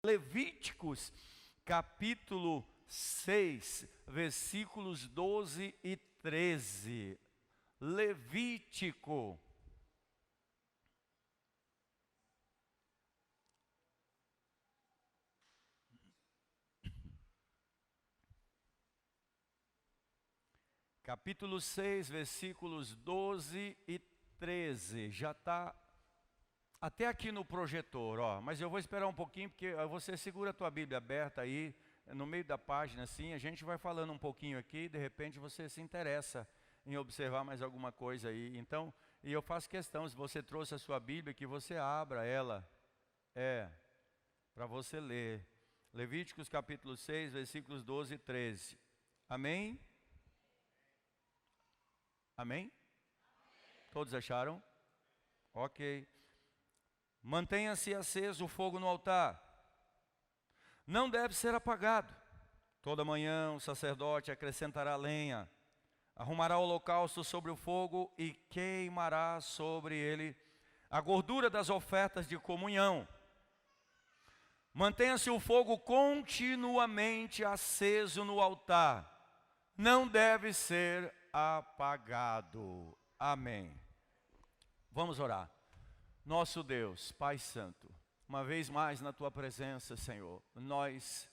Levíticos, capítulo 6, versículos 12 e 13. Levítico. Capítulo 6, versículos 12 e 13. Já está até aqui no projetor, ó. Mas eu vou esperar um pouquinho, porque você segura a tua Bíblia aberta aí, no meio da página, assim. A gente vai falando um pouquinho aqui, de repente você se interessa em observar mais alguma coisa aí. Então, e eu faço questão, se você trouxe a sua Bíblia, que você abra ela, para você ler. Levíticos capítulo 6, versículos 12 e 13. Amém? Amém? Todos acharam? Ok. Mantenha-se aceso o fogo no altar. Não deve ser apagado. Toda manhã o sacerdote acrescentará lenha, arrumará o holocausto sobre o fogo e queimará sobre ele a gordura das ofertas de comunhão. Mantenha-se o fogo continuamente aceso no altar. Não deve ser apagado. Amém. Vamos orar. Nosso Deus, Pai Santo, uma vez mais na Tua presença, Senhor, nós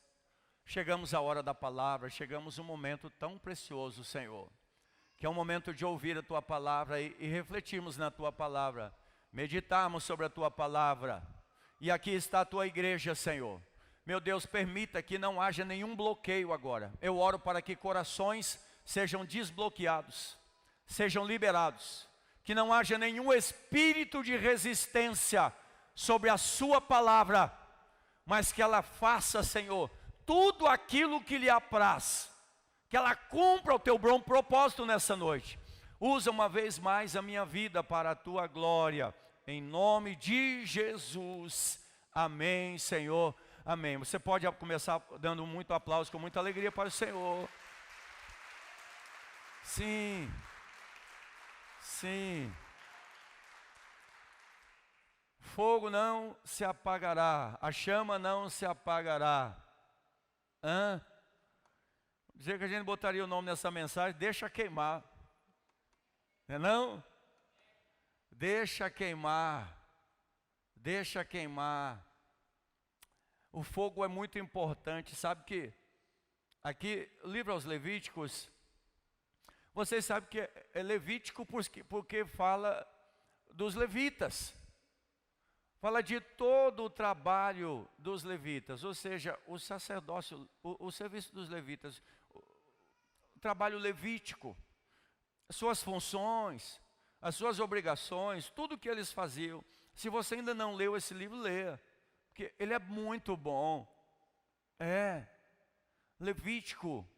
chegamos à hora da palavra, chegamos a um momento tão precioso, Senhor, que é um momento de ouvir a Tua palavra e refletirmos na Tua palavra, meditarmos sobre a Tua palavra. E aqui está a Tua igreja, Senhor. Meu Deus, permita que não haja nenhum bloqueio agora. Eu oro para que corações sejam desbloqueados, sejam liberados. Que não haja nenhum espírito de resistência sobre a sua palavra, mas que ela faça, Senhor, tudo aquilo que lhe apraz, que ela cumpra o teu bom propósito nessa noite. Usa uma vez mais a minha vida para a tua glória, em nome de Jesus, amém, Senhor, amém. Você pode começar dando muito aplauso, com muita alegria para o Senhor. Sim. Sim. Fogo não se apagará, a chama não se apagará. Dizer que a gente botaria o nome nessa mensagem, deixa queimar. Não é não? Deixa queimar. Deixa queimar. O fogo é muito importante, sabe que aqui, o livro aos Levíticos, vocês sabem que é Levítico porque fala dos levitas. Fala de todo o trabalho dos levitas, ou seja, o sacerdócio, o serviço dos levitas, o trabalho levítico, as suas funções, as suas obrigações, tudo que eles faziam. Se você ainda não leu esse livro, leia, porque ele é muito bom. Levítico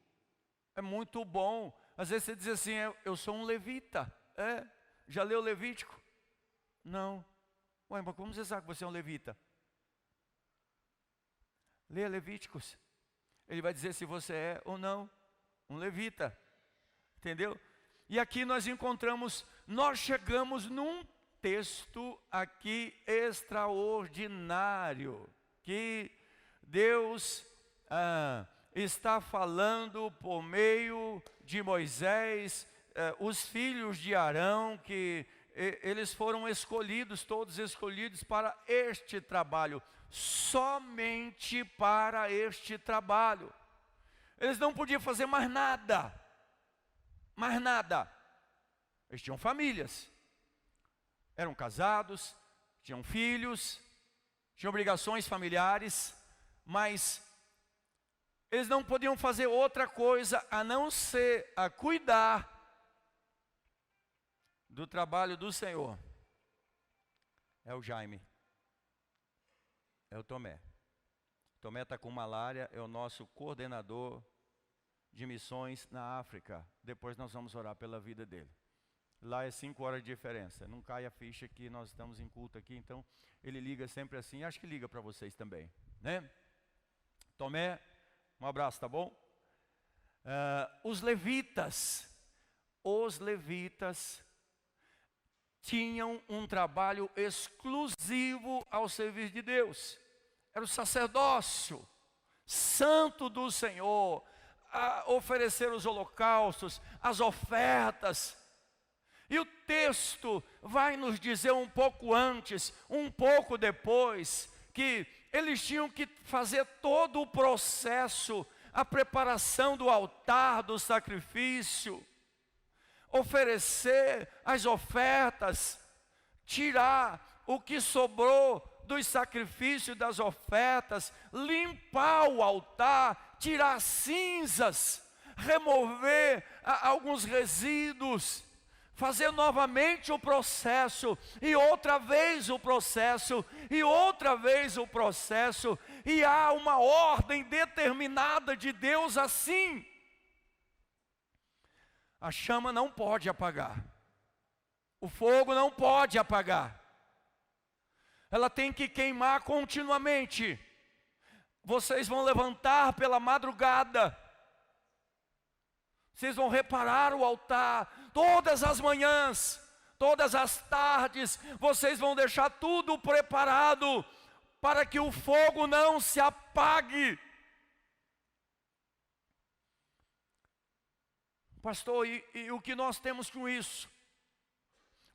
é muito bom. Às vezes você diz assim, eu sou um levita. Já leu Levítico? Não. Ué, mas como você sabe que você é um levita? Leia Levíticos. Ele vai dizer se você é ou não um levita. Entendeu? E aqui nós chegamos num texto aqui extraordinário, que Deus está falando por meio de Moisés, os filhos de Arão, que eles foram escolhidos, todos escolhidos para este trabalho, somente para este trabalho. Eles não podiam fazer mais nada, Eles tinham famílias, eram casados, tinham filhos, tinham obrigações familiares, mas eles não podiam fazer outra coisa a não ser a cuidar do trabalho do Senhor. É o Jaime. É o Tomé. Tomé está com malária, é o nosso coordenador de missões na África. Depois nós vamos orar pela vida dele. Lá é 5 horas de diferença. Não cai a ficha que nós estamos em culto aqui, então ele liga sempre assim. Acho que liga para vocês também, né? Tomé, um abraço, tá bom? Os levitas tinham um trabalho exclusivo ao serviço de Deus. era o sacerdócio santo do Senhor, a oferecer os holocaustos, as ofertas. E o texto vai nos dizer um pouco antes, um pouco depois, que eles tinham que fazer todo o processo, a preparação do altar, do sacrifício, oferecer as ofertas, tirar o que sobrou dos sacrifícios, das ofertas, limpar o altar, tirar cinzas, remover alguns resíduos, fazer novamente o processo, e outra vez o processo, e outra vez o processo, e há uma ordem determinada de Deus assim. A chama não pode apagar, o fogo não pode apagar, ela tem que queimar continuamente. Vocês vão levantar pela madrugada, vocês vão reparar o altar todas as manhãs, todas as tardes, vocês vão deixar tudo preparado para que o fogo não se apague. Pastor, e o que nós temos com isso?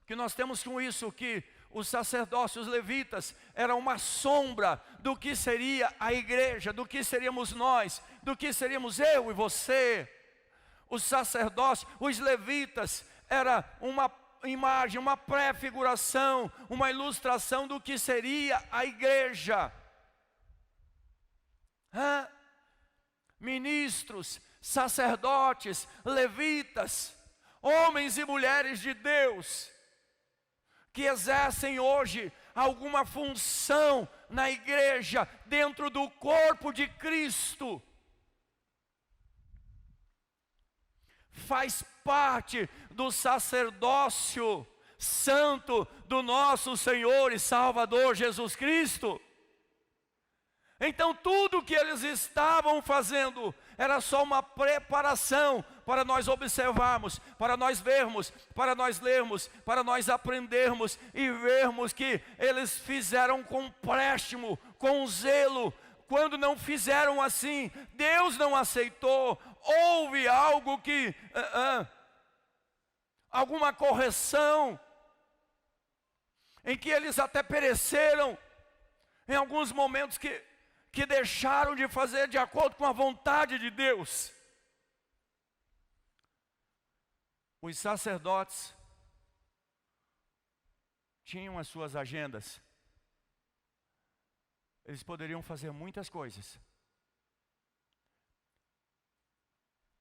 O que nós temos com isso? Que os sacerdotes, os levitas, eram uma sombra do que seria a igreja, do que seríamos nós, do que seríamos eu e você. Os sacerdotes, os levitas, era uma imagem, uma prefiguração, uma ilustração do que seria a igreja. Ministros, sacerdotes, levitas, homens e mulheres de Deus, que exercem hoje alguma função na igreja, dentro do corpo de Cristo, faz parte do sacerdócio santo do nosso Senhor e Salvador Jesus Cristo. Então tudo que eles estavam fazendo era só uma preparação para nós observarmos, para nós vermos, para nós lermos, para nós aprendermos e vermos que eles fizeram com préstimo, com zelo. Quando não fizeram assim, Deus não aceitou. Houve algo que, alguma correção, em que eles até pereceram, em alguns momentos que deixaram de fazer de acordo com a vontade de Deus. Os sacerdotes tinham as suas agendas. Eles poderiam fazer muitas coisas,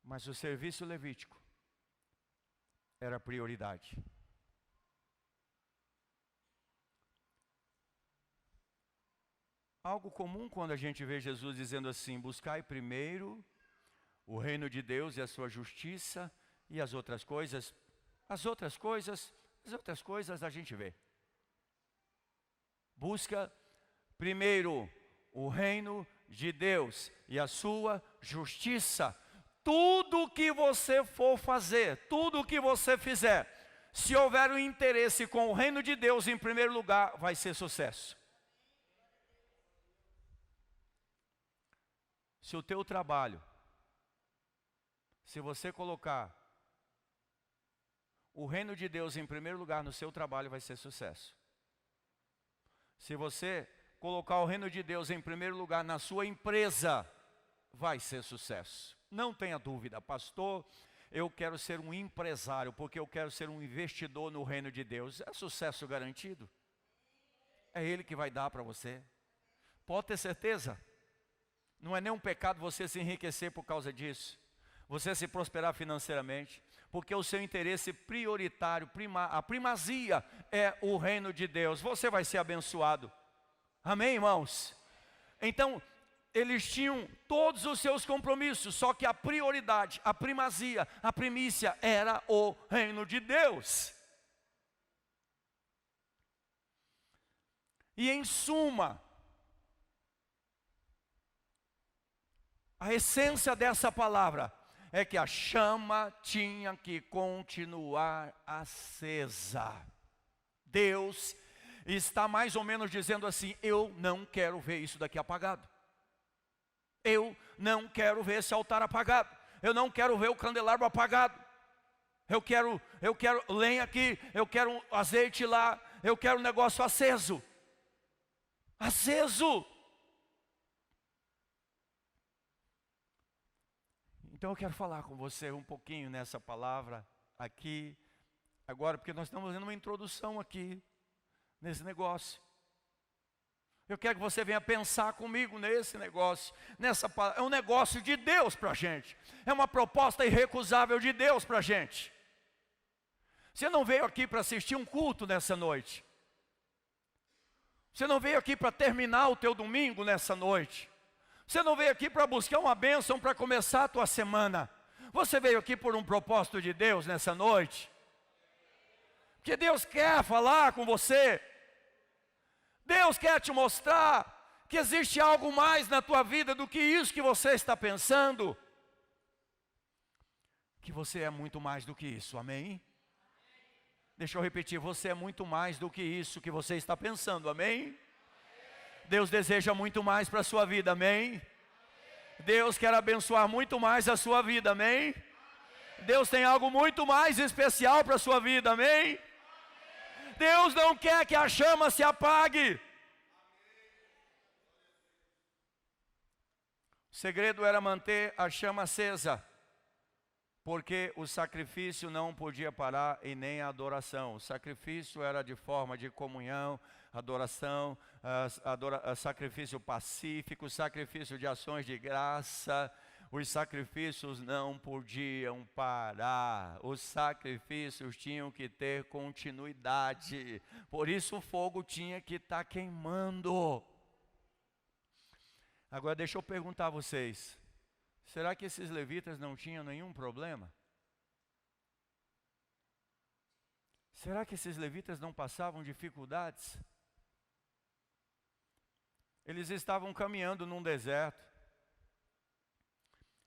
mas o serviço levítico era prioridade. Algo comum quando a gente vê Jesus dizendo assim: buscai primeiro o reino de Deus e a sua justiça, e as outras coisas a gente vê. Busca primeiro o reino de Deus e a sua justiça. Tudo que você for fazer, tudo que você fizer, se houver um interesse com o reino de Deus em primeiro lugar, vai ser sucesso. Se o teu trabalho, se você colocar o reino de Deus em primeiro lugar no seu trabalho, vai ser sucesso. Se você colocar o reino de Deus em primeiro lugar na sua empresa, vai ser sucesso. Não tenha dúvida, pastor, eu quero ser um empresário, porque eu quero ser um investidor no reino de Deus. É sucesso garantido. É Ele que vai dar para você. Pode ter certeza. Não é nenhum pecado você se enriquecer por causa disso, você se prosperar financeiramente, porque o seu interesse prioritário, a primazia é o reino de Deus. Você vai ser abençoado. Amém, irmãos? Então, eles tinham todos os seus compromissos, só que a prioridade, a primazia, a primícia era o reino de Deus. E em suma, a essência dessa palavra é que a chama tinha que continuar acesa. Deus e está mais ou menos dizendo assim: eu não quero ver isso daqui apagado. Eu não quero ver esse altar apagado. Eu não quero ver o candelabro apagado. Eu quero lenha aqui, eu quero azeite lá, eu quero um negócio aceso. Aceso. Então eu quero falar com você um pouquinho nessa palavra aqui, agora, porque nós estamos fazendo uma introdução aqui, nesse negócio. Eu quero que você venha pensar comigo nesse negócio, é um negócio de Deus para a gente, é uma proposta irrecusável de Deus para a gente. Você não veio aqui para assistir um culto nessa noite, você não veio aqui para terminar o teu domingo nessa noite, você não veio aqui para buscar uma bênção para começar a tua semana, você veio aqui por um propósito de Deus nessa noite, porque Deus quer falar com você. Deus quer te mostrar que existe algo mais na tua vida do que isso que você está pensando. Que você é muito mais do que isso, amém? Deixa eu repetir, você é muito mais do que isso que você está pensando, amém? Deus deseja muito mais para a sua vida, amém? Deus quer abençoar muito mais a sua vida, amém? Deus tem algo muito mais especial para a sua vida, amém? Deus não quer que a chama se apague. O segredo era manter a chama acesa, porque o sacrifício não podia parar e nem a adoração. O sacrifício era de forma de comunhão, adoração, sacrifício pacífico, sacrifício de ações de graça. Os sacrifícios não podiam parar, os sacrifícios tinham que ter continuidade, por isso o fogo tinha que estar queimando. Agora deixa eu perguntar a vocês, será que esses levitas não tinham nenhum problema? Será que esses levitas não passavam dificuldades? Eles estavam caminhando num deserto.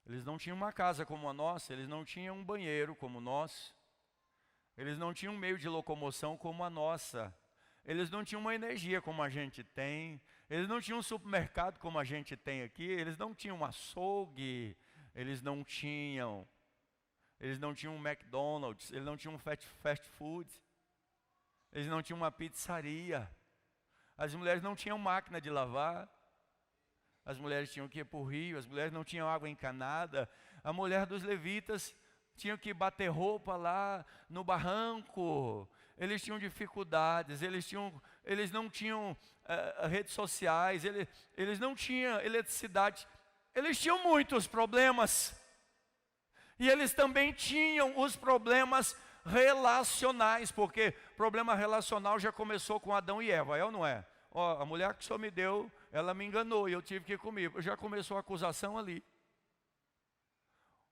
Eles não tinham uma casa como a nossa, eles não tinham um banheiro como o nosso, eles não tinham um meio de locomoção como a nossa, eles não tinham uma energia como a gente tem, eles não tinham um supermercado como a gente tem aqui, eles não tinham um açougue, eles não tinham um McDonald's, eles não tinham um fast food, eles não tinham uma pizzaria, as mulheres não tinham máquina de lavar. As mulheres tinham que ir para o rio, as mulheres não tinham água encanada. A mulher dos levitas tinha que bater roupa lá no barranco. Eles tinham dificuldades, eles não tinham redes sociais, eles não tinham eletricidade. Eles tinham muitos problemas. E eles também tinham os problemas relacionais, porque problema relacional já começou com Adão e Eva, é ou não é? Ó, a mulher que o Senhor me deu, ela me enganou e eu tive que ir comigo. Já começou a acusação ali.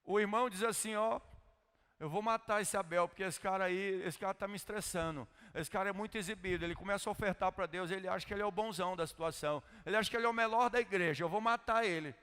O irmão diz assim, ó, eu vou matar esse Abel, porque esse cara está me estressando. Esse cara é muito exibido, ele começa a ofertar para Deus, ele acha que ele é o bonzão da situação. Ele acha que ele é o melhor da igreja, eu vou matar ele.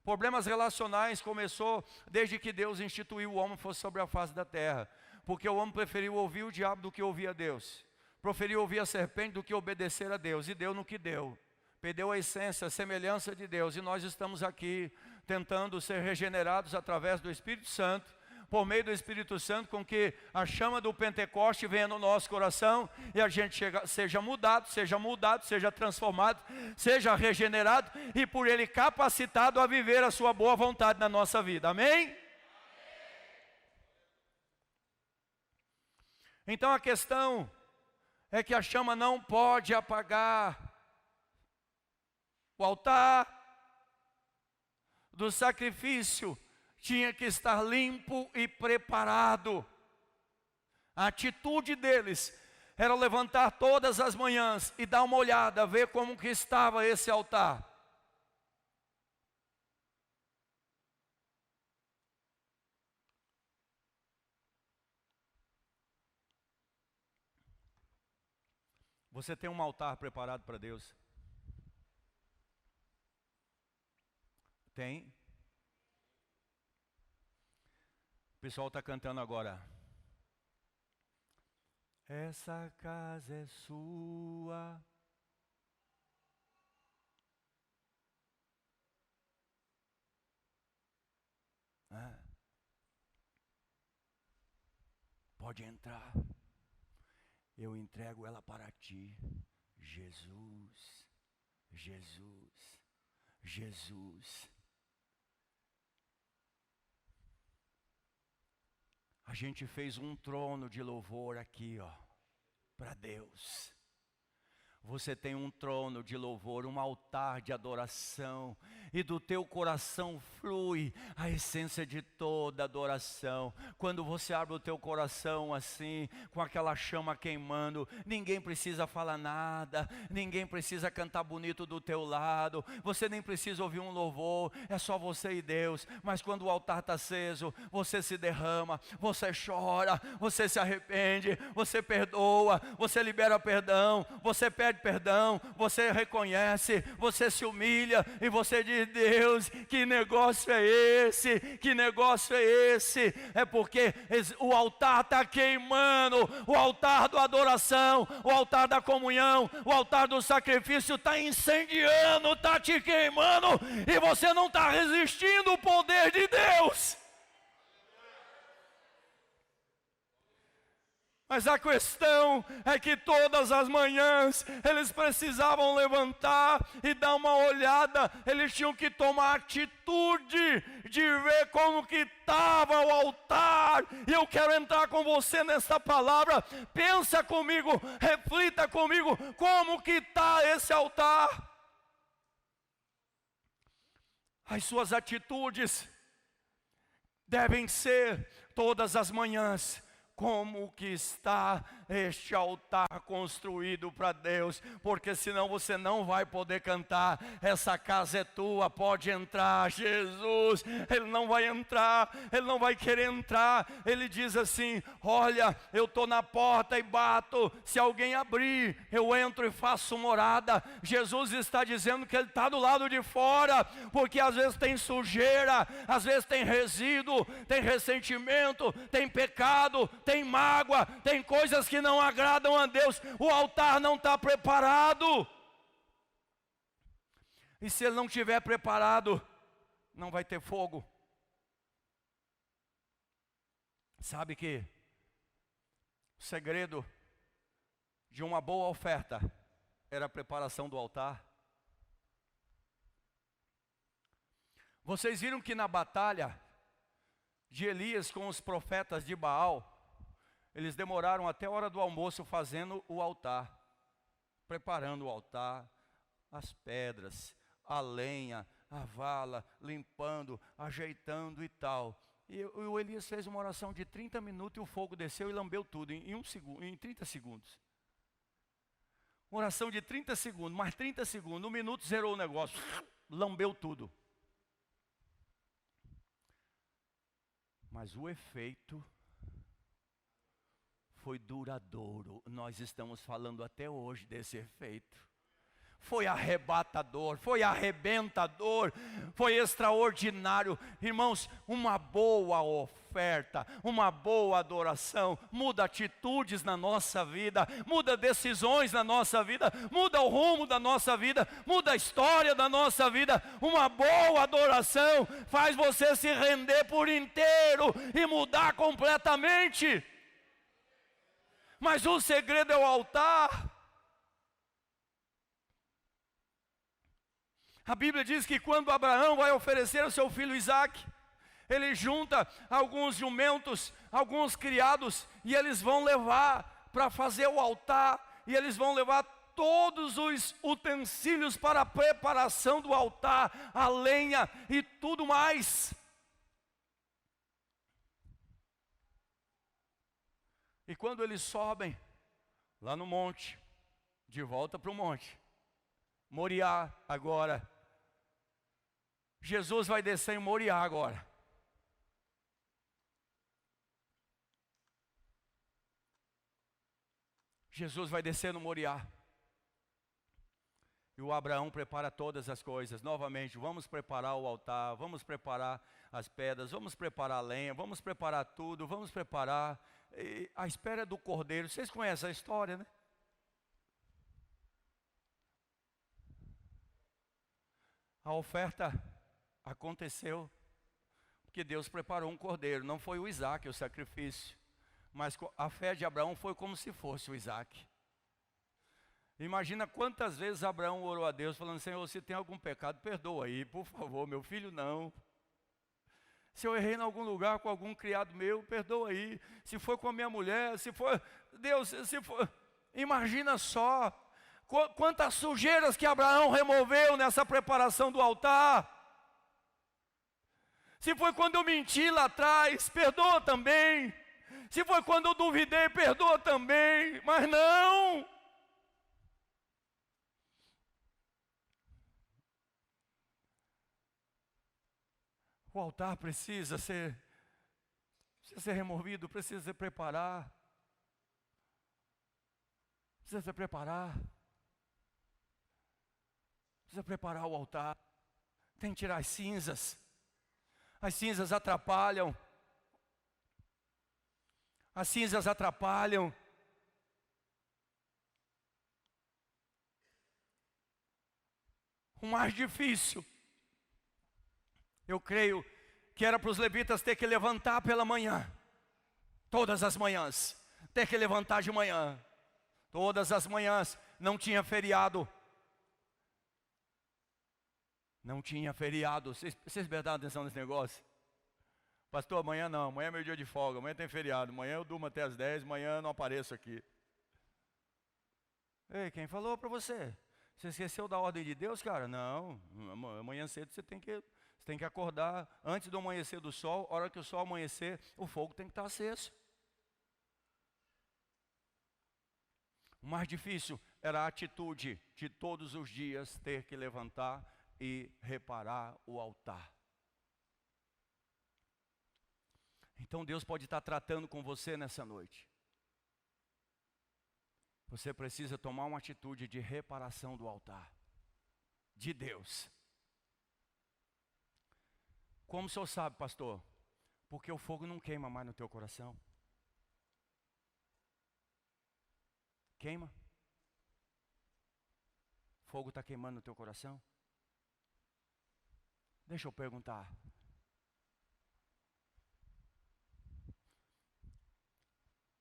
Problemas relacionais começou desde que Deus instituiu o homem fosse sobre a face da terra. Porque o homem preferiu ouvir o diabo do que ouvir a Deus. Preferiu ouvir a serpente do que obedecer a Deus, e deu no que deu. Perdeu a essência, a semelhança de Deus, e nós estamos aqui tentando ser regenerados através do Espírito Santo, por meio do Espírito Santo, com que a chama do Pentecoste venha no nosso coração, e a gente seja mudado, seja transformado, seja regenerado, e por Ele capacitado a viver a sua boa vontade na nossa vida, amém? Então a questão é que a chama não pode apagar. O altar do sacrifício tinha que estar limpo e preparado. A atitude deles era levantar todas as manhãs e dar uma olhada, ver como que estava esse altar. Você tem um altar preparado para Deus? Tem? O pessoal está cantando agora. essa casa é sua. Pode entrar, eu entrego ela para ti. Jesus, Jesus, Jesus. A gente fez um trono de louvor aqui, ó, para Deus. Você tem um trono de louvor, um altar de adoração, e do teu coração flui a essência de toda adoração. Quando você abre o teu coração assim, com aquela chama queimando, ninguém precisa falar nada, ninguém precisa cantar bonito do teu lado, você nem precisa ouvir um louvor, é só você e Deus. Mas quando o altar está aceso, você se derrama, você chora, você se arrepende, você perdoa, você libera perdão, você pede perdão, você reconhece, você se humilha e você diz: Deus, que negócio é esse? Que negócio é esse? É porque o altar está queimando, o altar da adoração, o altar da comunhão, o altar do sacrifício está incendiando, está te queimando, e você não está resistindo ao poder de Deus. Mas a questão é que todas as manhãs eles precisavam levantar e dar uma olhada, eles tinham que tomar atitude de ver como que estava o altar. E eu quero entrar com você nessa palavra. Pensa comigo, reflita comigo, como que está esse altar? As suas atitudes devem ser todas as manhãs: como que está este altar construído para Deus? Porque senão você não vai poder cantar: essa casa é tua, pode entrar. Jesus, ele não vai entrar, ele não vai querer entrar. Ele diz assim: olha, eu estou na porta e bato, se alguém abrir, eu entro e faço morada. Jesus está dizendo que ele está do lado de fora, porque às vezes tem sujeira, às vezes tem resíduo, tem ressentimento, tem pecado, tem mágoa, tem coisas que não agradam a Deus. O altar não está preparado. E se ele não estiver preparado, não vai ter fogo. Sabe que o segredo de uma boa oferta era a preparação do altar? Vocês viram que na batalha de Elias com os profetas de Baal, eles demoraram até a hora do almoço fazendo o altar, preparando o altar, as pedras, a lenha, a vala, limpando, ajeitando e tal. E o Elias fez uma oração de 30 minutos e o fogo desceu e lambeu tudo em 30 segundos. Uma oração de 30 segundos, mais 30 segundos, um minuto zerou o negócio, lambeu tudo. Mas o efeito foi duradouro. Nós estamos falando até hoje desse efeito. Foi arrebatador, foi arrebentador, foi extraordinário. Irmãos, uma boa oferta, uma boa adoração muda atitudes na nossa vida, muda decisões na nossa vida, muda o rumo da nossa vida, muda a história da nossa vida. Uma boa adoração faz você se render por inteiro e mudar completamente. Mas o segredo é o altar. A Bíblia diz que quando Abraão vai oferecer o seu filho Isaque, ele junta alguns jumentos, alguns criados, e eles vão levar para fazer o altar, e eles vão levar todos os utensílios para a preparação do altar, a lenha e tudo mais. E quando eles sobem lá no monte, de volta para o monte, Moriá agora, Jesus vai descer em Moriá agora. Jesus vai descer no Moriá. E o Abraão prepara todas as coisas. Novamente, vamos preparar o altar, vamos preparar as pedras, vamos preparar a lenha, vamos preparar tudo, vamos preparar. à espera do cordeiro. Vocês conhecem a história, né? A oferta aconteceu porque Deus preparou um cordeiro. Não foi o Isaac o sacrifício, mas a fé de Abraão foi como se fosse o Isaac. Imagina quantas vezes Abraão orou a Deus falando: Senhor, se tem algum pecado, perdoa aí, por favor, meu filho não. Se eu errei em algum lugar com algum criado meu, perdoa aí. Se foi com a minha mulher, se for, Deus, se for. Imagina só quantas sujeiras que Abraão removeu nessa preparação do altar. Se foi quando eu menti lá atrás, perdoa também. Se foi quando eu duvidei, perdoa também. Mas não. O altar precisa ser removido, precisa se preparar. Precisa se preparar. Precisa preparar o altar. Tem que tirar as cinzas. As cinzas atrapalham. As cinzas atrapalham. O mais difícil, eu creio que era para os levitas ter que levantar pela manhã. Todas as manhãs. Ter que levantar de manhã. Todas as manhãs. Não tinha feriado. Não tinha feriado. Vocês prestaram atenção nesse negócio? Pastor, amanhã não. Amanhã é meu dia de folga. Amanhã tem feriado. Amanhã eu durmo até as 10. Amanhã eu não apareço aqui. Ei, quem falou para você? Você esqueceu da ordem de Deus, cara? Não. Amanhã cedo você tem que acordar antes do amanhecer do sol. A hora que o sol amanhecer, o fogo tem que estar aceso. O mais difícil era a atitude de todos os dias ter que levantar e reparar o altar. Então Deus pode estar tratando com você nessa noite. Você precisa tomar uma atitude de reparação do altar de Deus. Como o senhor sabe, pastor? Porque o fogo não queima mais no teu coração. Queima? Fogo está queimando no teu coração? Deixa eu perguntar.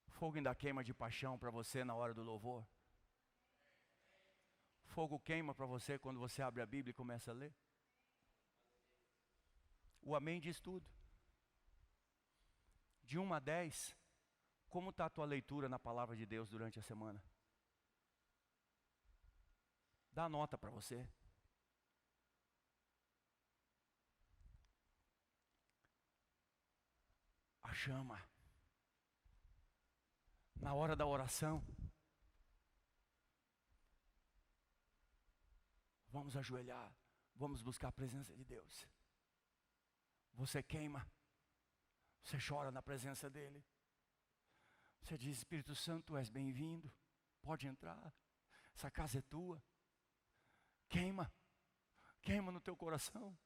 Fogo ainda queima de paixão para você na hora do louvor? Fogo queima para você quando você abre a Bíblia e começa a ler? O amém diz tudo. De 1 a 10, como está a tua leitura na palavra de Deus durante a semana? Dá nota para você. A chama. Na hora da oração. Vamos ajoelhar. Vamos buscar a presença de Deus. Você queima. Você chora na presença dEle. Você diz: Espírito Santo, tu és bem-vindo. Pode entrar. Essa casa é tua. Queima. Queima no teu coração.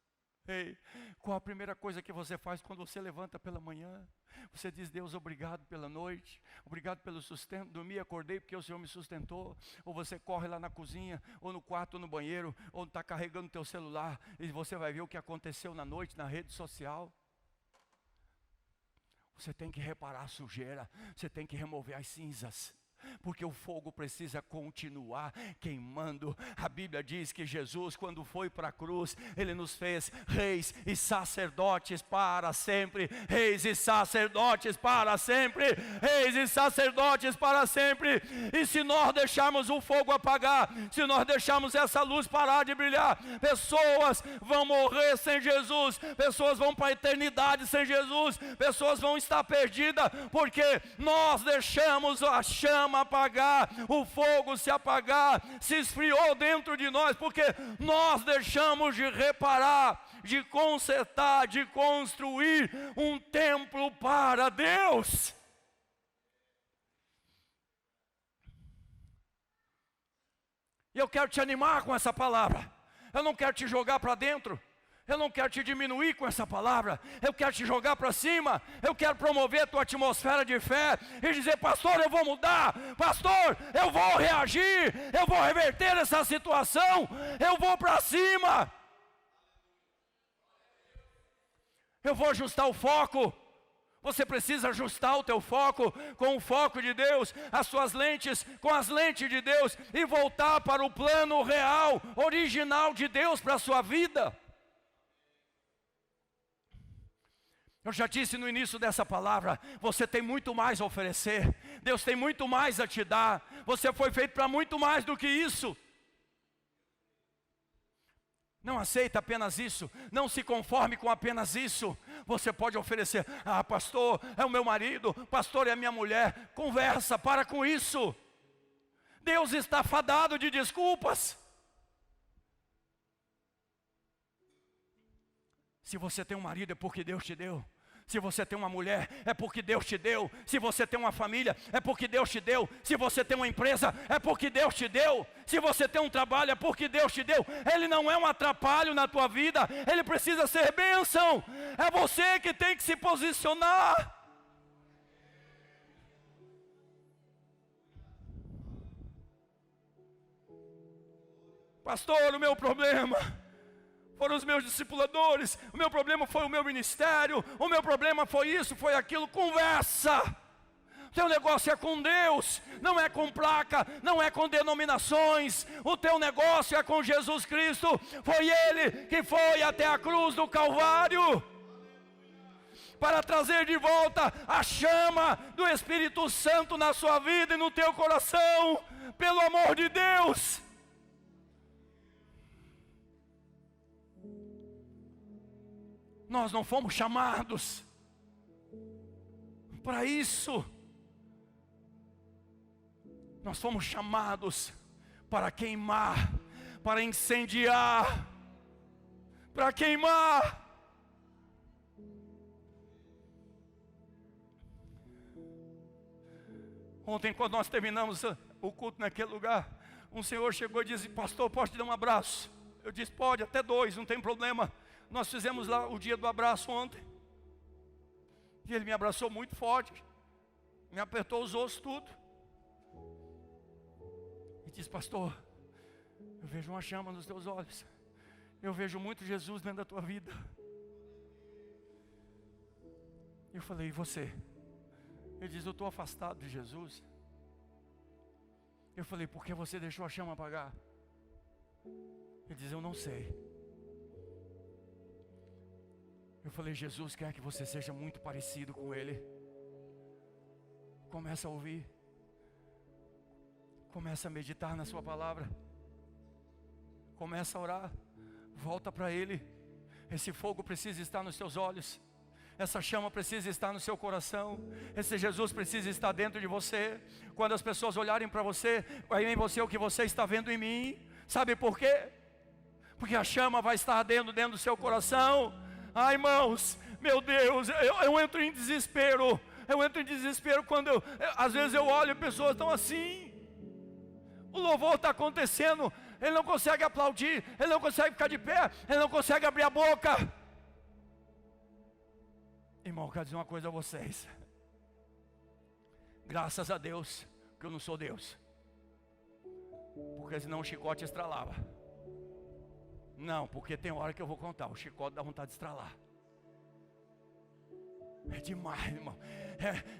Ei, qual a primeira coisa que você faz quando você levanta pela manhã? Você diz: Deus, obrigado pela noite, obrigado pelo sustento, dormi e acordei porque o Senhor me sustentou. Ou você corre lá na cozinha, ou no quarto, ou no banheiro, ou está carregando o teu celular, e você vai ver o que aconteceu na noite na rede social. Você tem que reparar a sujeira, você tem que remover as cinzas. Porque o fogo precisa continuar queimando. A Bíblia diz que Jesus, quando foi para a cruz, Ele nos fez reis e sacerdotes para sempre. Reis e sacerdotes para sempre. Reis e sacerdotes para sempre. E se nós deixarmos o fogo apagar, se nós deixarmos essa luz parar de brilhar, pessoas vão morrer sem Jesus, pessoas vão para a eternidade sem Jesus, pessoas vão estar perdidas, porque nós deixamos a chama apagar, o fogo se apagar, se esfriou dentro de nós, porque nós deixamos de reparar, de consertar, de construir um templo para Deus. E eu quero te animar com essa palavra. Eu não quero te jogar para dentro, Eu não quero te diminuir com essa palavra, eu quero te jogar para cima, eu quero promover a tua atmosfera de fé e dizer: pastor, eu vou mudar, pastor, eu vou reagir, eu vou reverter essa situação, eu vou para cima, eu vou ajustar o foco. Você precisa ajustar o teu foco com o foco de Deus, as suas lentes com as lentes de Deus e voltar para o plano real, original de Deus para a sua vida. Eu já disse no início dessa palavra, você tem muito mais a oferecer, Deus tem muito mais a te dar, você foi feito para muito mais do que isso. Não aceita apenas isso, não se conforme com apenas isso. Você pode oferecer: ah, pastor, é o meu marido, pastor, é a minha mulher. Conversa, para com isso. Deus está fadado de desculpas. Se você tem um marido, é porque Deus te deu. Se você tem uma mulher, é porque Deus te deu. Se você tem uma família, é porque Deus te deu. Se você tem uma empresa, é porque Deus te deu. Se você tem um trabalho, é porque Deus te deu. Ele não é um atrapalho na tua vida, ele precisa ser bênção. É você que tem que se posicionar. Pastor, o meu problema foram os meus discipuladores, o meu problema foi o meu ministério, o meu problema foi isso, foi aquilo. Conversa. O teu negócio é com Deus, não é com placa, não é com denominações. O teu negócio é com Jesus Cristo. Foi Ele que foi até a cruz do Calvário para trazer de volta a chama do Espírito Santo na sua vida e no teu coração. Pelo amor de Deus. Nós não fomos chamados para isso. Nós fomos chamados para queimar, para incendiar, para queimar. Ontem, quando nós terminamos o culto naquele lugar, um senhor chegou e disse: pastor, posso te dar um abraço? Eu disse: pode, até 2, não tem problema. Nós fizemos lá o dia do abraço ontem. E ele me abraçou muito forte, me apertou os ossos tudo. E disse: pastor, eu vejo uma chama nos teus olhos. Eu vejo muito Jesus dentro da tua vida. Eu falei: e você? Ele diz: eu estou afastado de Jesus. Eu falei: por que você deixou a chama apagar? Ele diz: eu não sei. Eu falei: Jesus quer que você seja muito parecido com Ele. Começa a ouvir. Começa a meditar na sua palavra. Começa a orar. Volta para Ele. Esse fogo precisa estar nos seus olhos. Essa chama precisa estar no seu coração. Esse Jesus precisa estar dentro de você. Quando as pessoas olharem para você, vai em você o que você está vendo em mim. Sabe por quê? Porque a chama vai estar dentro do seu coração. Ai, irmãos, meu Deus, eu entro em desespero. Eu entro em desespero quando às vezes eu olho e pessoas estão assim. O louvor está acontecendo, ele não consegue aplaudir, ele não consegue ficar de pé, ele não consegue abrir a boca. Irmão, eu quero dizer uma coisa a vocês. Graças a Deus que eu não sou Deus, porque senão o chicote estralava. Não, porque tem hora que eu vou contar, o chicote dá vontade de estralar. É demais, irmão.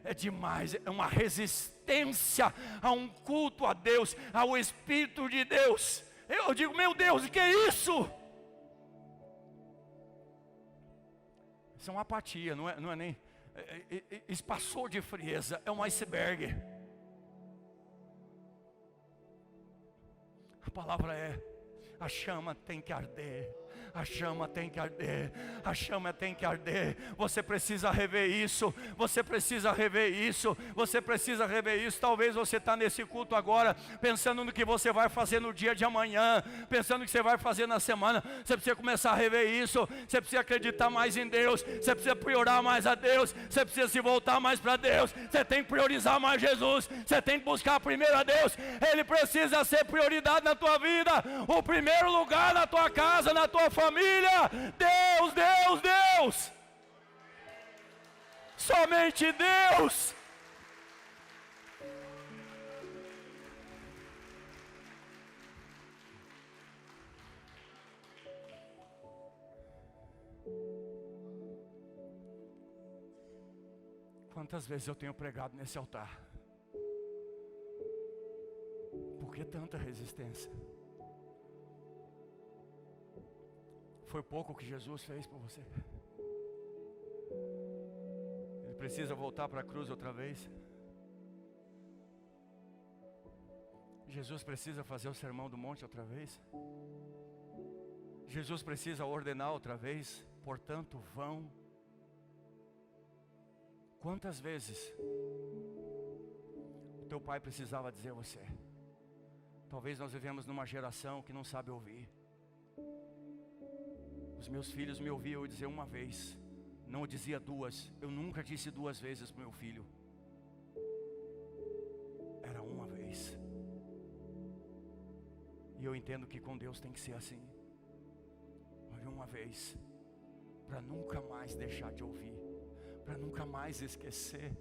É demais. É uma resistência a um culto a Deus, ao Espírito de Deus. Eu digo: meu Deus, o que é isso? Isso é uma apatia, não é nem. Isso passou de frieza, é um iceberg. A palavra é: a chama tem que arder. A chama tem que arder. A chama tem que arder. Você precisa rever isso. Você precisa rever isso. Você precisa rever isso. Talvez você está nesse culto agora, pensando no que você vai fazer no dia de amanhã, pensando no que você vai fazer na semana. Você precisa começar a rever isso. Você precisa acreditar mais em Deus. Você precisa priorar mais a Deus. Você precisa se voltar mais para Deus. Você tem que priorizar mais Jesus. Você tem que buscar primeiro a Deus. Ele precisa ser prioridade na tua vida. O primeiro lugar na tua casa, na tua família. Deus. Somente Deus. Quantas vezes eu tenho pregado nesse altar? Por que tanta resistência? Foi pouco que Jesus fez por você? Ele precisa voltar para a cruz outra vez? Jesus precisa fazer o sermão do monte outra vez? Jesus precisa ordenar outra vez? Portanto, vão. Quantas vezes o teu pai precisava dizer a você? Talvez nós vivemos numa geração que não sabe ouvir. Os meus filhos me ouviam eu dizer uma vez, não eu dizia duas. Eu nunca disse duas vezes para o meu filho. Era uma vez. E eu entendo que com Deus tem que ser assim. Ouve uma vez, para nunca mais deixar de ouvir, para nunca mais esquecer.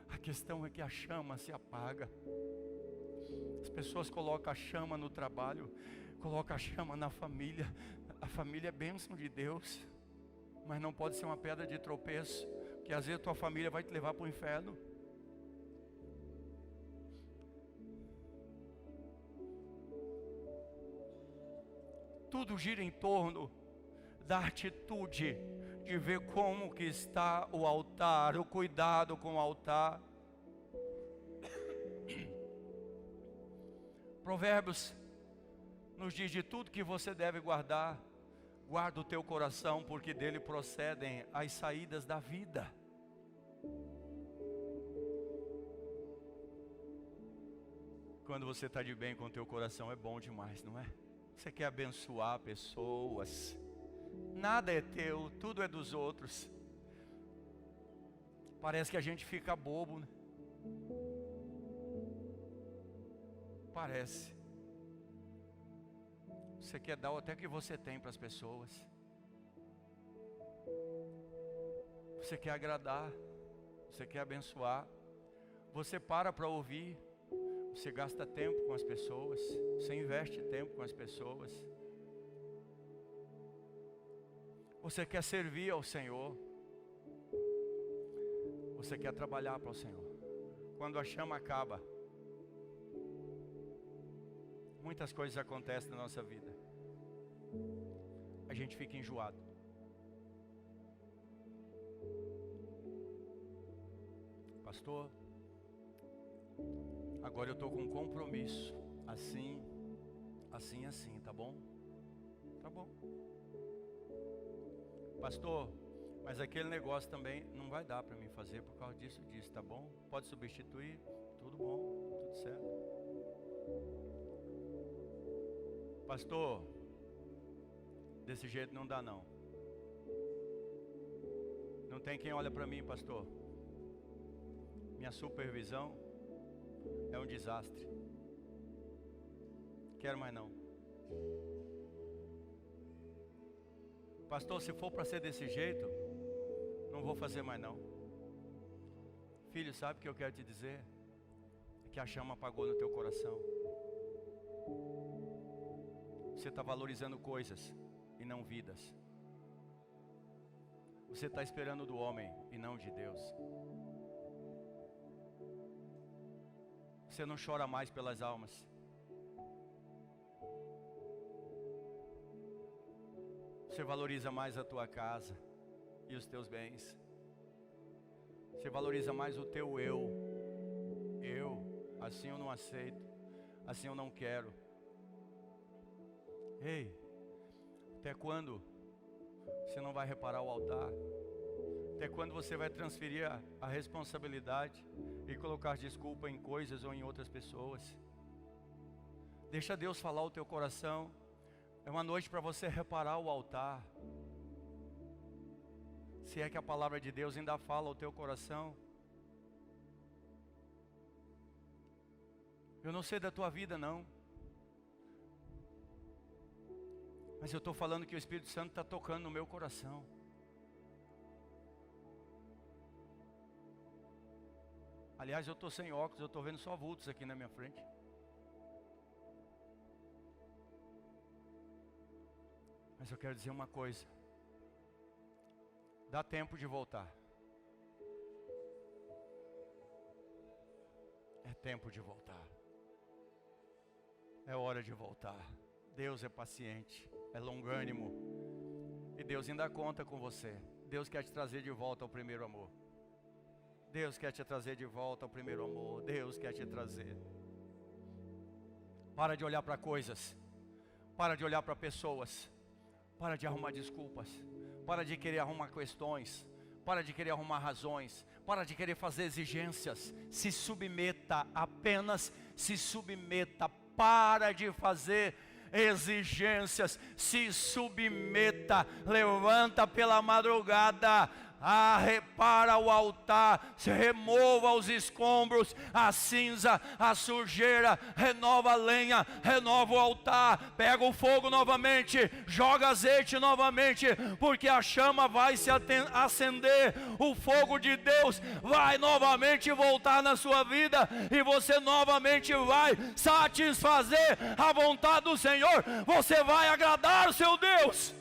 A questão é que a chama se apaga. As pessoas colocam a chama no trabalho, colocam a chama na família. A família é bênção de Deus, mas não pode ser uma pedra de tropeço, que às vezes a tua família vai te levar para o inferno. Tudo gira em torno da atitude de ver como que está o altar, o cuidado com o altar. Provérbios nos diz: de tudo que você deve guardar, guarda o teu coração, porque dele procedem as saídas da vida. Quando você está de bem com o teu coração é bom demais, não é? Você quer abençoar pessoas. Nada é teu, tudo é dos outros. Parece que a gente fica bobo, né? Parece. Você quer dar até o que você tem para as pessoas. Você quer agradar. Você quer abençoar. Você para ouvir. Você gasta tempo com as pessoas. Você investe tempo com as pessoas. Você quer servir ao Senhor. Você quer trabalhar para o Senhor. Quando a chama acaba, muitas coisas acontecem na nossa vida. A gente fica enjoado. Pastor, agora eu estou com um compromisso. Assim, tá bom? Tá bom. Pastor, mas aquele negócio também não vai dar para mim fazer por causa disso, tá bom? Pode substituir? Tudo bom, tudo certo. Pastor, desse jeito não dá não. Não tem quem olha para mim, pastor. Minha supervisão é um desastre. Quero mais não. Pastor, se for para ser desse jeito, não vou fazer mais não. Filho, sabe o que eu quero te dizer? É que a chama apagou no teu coração. Você está valorizando coisas e não vidas. Você está esperando do homem e não de Deus. Você não chora mais pelas almas. Você valoriza mais a tua casa e os teus bens. Você valoriza mais o teu eu. Assim eu não aceito. Assim eu não quero. Ei, até quando você não vai reparar o altar? Até quando você vai transferir a responsabilidade e colocar desculpa em coisas ou em outras pessoas? Deixa Deus falar o teu coração. É uma noite para você reparar o altar. Se é que a palavra de Deus ainda fala ao teu coração. Eu não sei da tua vida não. Mas eu estou falando que o Espírito Santo está tocando no meu coração. Aliás, eu estou sem óculos, eu estou vendo só vultos aqui na minha frente. Mas eu quero dizer uma coisa. Dá tempo de voltar. É tempo de voltar. É hora de voltar. Deus é paciente, é longânimo. E Deus ainda conta com você. Deus quer te trazer de volta ao primeiro amor. Deus quer te trazer de volta ao primeiro amor. Deus quer te trazer. Para de olhar para coisas. Para de olhar para pessoas. Para de arrumar desculpas. Para de querer arrumar questões. Para de querer arrumar razões. Para de querer fazer exigências. Se submeta, apenas se submeta. Para de fazer exigências. Se submeta. Levanta pela madrugada. Repara o altar, se remova os escombros, a cinza, a sujeira, renova a lenha, renova o altar, pega o fogo novamente, joga azeite novamente, porque a chama vai se acender, o fogo de Deus vai novamente voltar na sua vida, e você novamente vai satisfazer a vontade do Senhor, você vai agradar o seu Deus.